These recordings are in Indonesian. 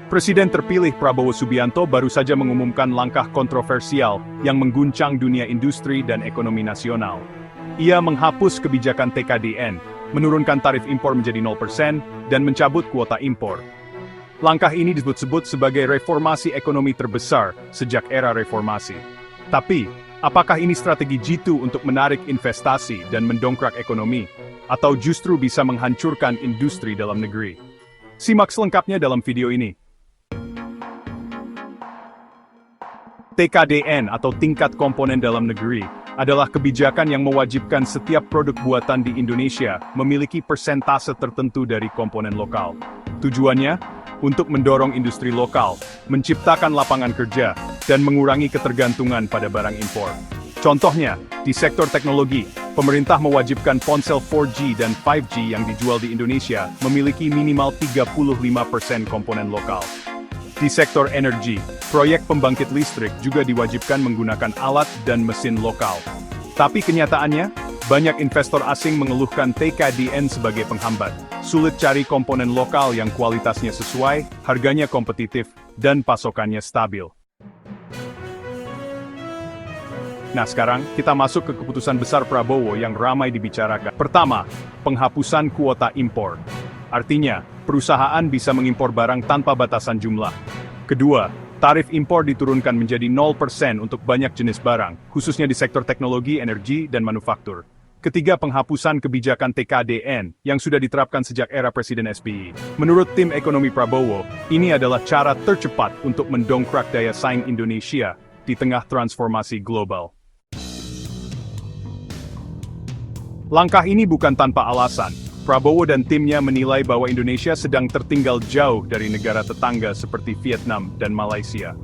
Presiden terpilih Prabowo Subianto baru saja mengumumkan langkah kontroversial yang mengguncang dunia industri dan ekonomi nasional. Ia menghapus kebijakan TKDN, menurunkan tarif impor menjadi 0%, dan mencabut kuota impor. Langkah ini disebut-sebut sebagai reformasi ekonomi terbesar sejak era reformasi. Tapi, apakah ini strategi jitu untuk menarik investasi dan mendongkrak ekonomi, atau justru bisa menghancurkan industri dalam negeri? Simak selengkapnya dalam video ini. TKDN atau tingkat komponen dalam negeri adalah kebijakan yang mewajibkan setiap produk buatan di Indonesia memiliki persentase tertentu dari komponen lokal. Tujuannya untuk mendorong industri lokal, menciptakan lapangan kerja, dan mengurangi ketergantungan pada barang impor. Contohnya, di sektor teknologi, pemerintah mewajibkan ponsel 4G dan 5G yang dijual di Indonesia memiliki minimal 35% komponen lokal. Di sektor energi, proyek pembangkit listrik juga diwajibkan menggunakan alat dan mesin lokal. Tapi kenyataannya, banyak investor asing mengeluhkan TKDN sebagai penghambat. Sulit cari komponen lokal yang kualitasnya sesuai, harganya kompetitif, dan pasokannya stabil. Nah sekarang, kita masuk ke keputusan besar Prabowo yang ramai dibicarakan. Pertama, penghapusan kuota impor. Artinya, perusahaan bisa mengimpor barang tanpa batasan jumlah. Kedua, tarif impor diturunkan menjadi 0% untuk banyak jenis barang, khususnya di sektor teknologi, energi, dan manufaktur. Ketiga, penghapusan kebijakan TKDN yang sudah diterapkan sejak era Presiden SBY. Menurut tim ekonomi Prabowo, ini adalah cara tercepat untuk mendongkrak daya saing Indonesia di tengah transformasi global. Langkah ini bukan tanpa alasan. Prabowo dan timnya menilai bahwa Indonesia sedang tertinggal jauh dari negara tetangga seperti Vietnam dan Malaysia.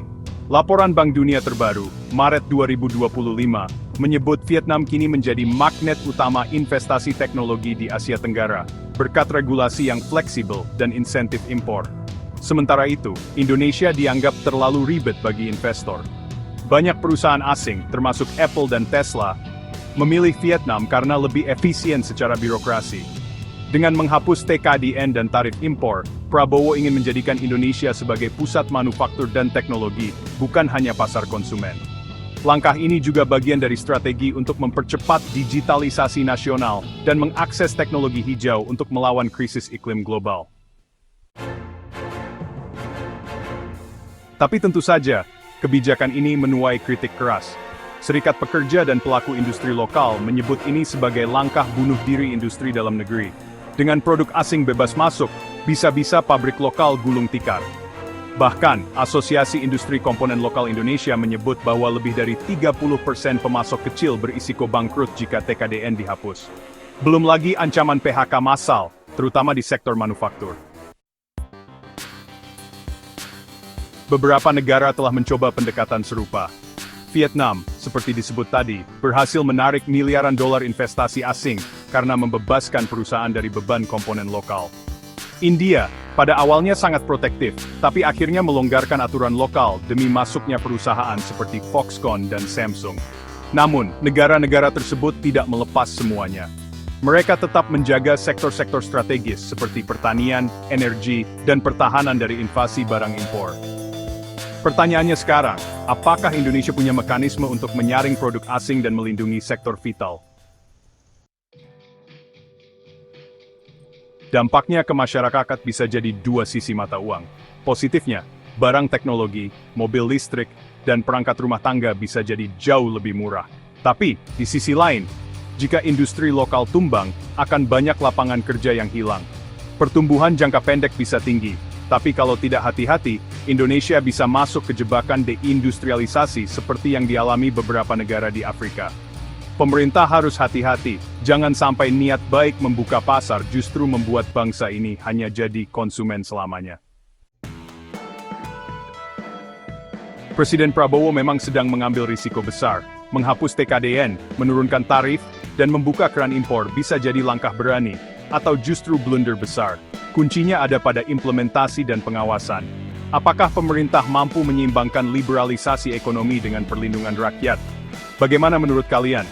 Laporan Bank Dunia terbaru, Maret 2025, menyebut Vietnam kini menjadi magnet utama investasi teknologi di Asia Tenggara, berkat regulasi yang fleksibel dan insentif impor. Sementara itu, Indonesia dianggap terlalu ribet bagi investor. Banyak perusahaan asing, termasuk Apple dan Tesla, memilih Vietnam karena lebih efisien secara birokrasi. Dengan menghapus TKDN dan tarif impor, Prabowo ingin menjadikan Indonesia sebagai pusat manufaktur dan teknologi, bukan hanya pasar konsumen. Langkah ini juga bagian dari strategi untuk mempercepat digitalisasi nasional dan mengakses teknologi hijau untuk melawan krisis iklim global. Tapi tentu saja, kebijakan ini menuai kritik keras. Serikat Pekerja dan pelaku industri lokal menyebut ini sebagai langkah bunuh diri industri dalam negeri. Dengan produk asing bebas masuk, bisa-bisa pabrik lokal gulung tikar. Bahkan, Asosiasi Industri Komponen Lokal Indonesia menyebut bahwa lebih dari 30% pemasok kecil berisiko bangkrut jika TKDN dihapus. Belum lagi ancaman PHK massal, terutama di sektor manufaktur. Beberapa negara telah mencoba pendekatan serupa. Vietnam, seperti disebut tadi, berhasil menarik miliaran dolar investasi asing karena membebaskan perusahaan dari beban komponen lokal. India, pada awalnya sangat protektif, tapi akhirnya melonggarkan aturan lokal demi masuknya perusahaan seperti Foxconn dan Samsung. Namun, negara-negara tersebut tidak melepas semuanya. Mereka tetap menjaga sektor-sektor strategis seperti pertanian, energi, dan pertahanan dari invasi barang impor. Pertanyaannya sekarang, apakah Indonesia punya mekanisme untuk menyaring produk asing dan melindungi sektor vital? Dampaknya ke masyarakat bisa jadi dua sisi mata uang. Positifnya, barang teknologi, mobil listrik, dan perangkat rumah tangga bisa jadi jauh lebih murah. Tapi, di sisi lain, jika industri lokal tumbang, akan banyak lapangan kerja yang hilang. Pertumbuhan jangka pendek bisa tinggi, tapi kalau tidak hati-hati, Indonesia bisa masuk ke jebakan deindustrialisasi seperti yang dialami beberapa negara di Afrika. Pemerintah harus hati-hati, jangan sampai niat baik membuka pasar justru membuat bangsa ini hanya jadi konsumen selamanya. Presiden Prabowo memang sedang mengambil risiko besar. Menghapus TKDN, menurunkan tarif, dan membuka keran impor bisa jadi langkah berani, atau justru blunder besar. Kuncinya ada pada implementasi dan pengawasan. Apakah pemerintah mampu menyeimbangkan liberalisasi ekonomi dengan perlindungan rakyat? Bagaimana menurut kalian?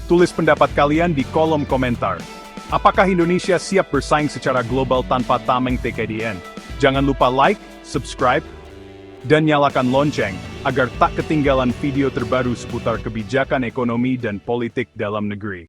Tulis pendapat kalian di kolom komentar. Apakah Indonesia siap bersaing secara global tanpa tameng TKDN? Jangan lupa like, subscribe, dan nyalakan lonceng agar tak ketinggalan video terbaru seputar kebijakan ekonomi dan politik dalam negeri.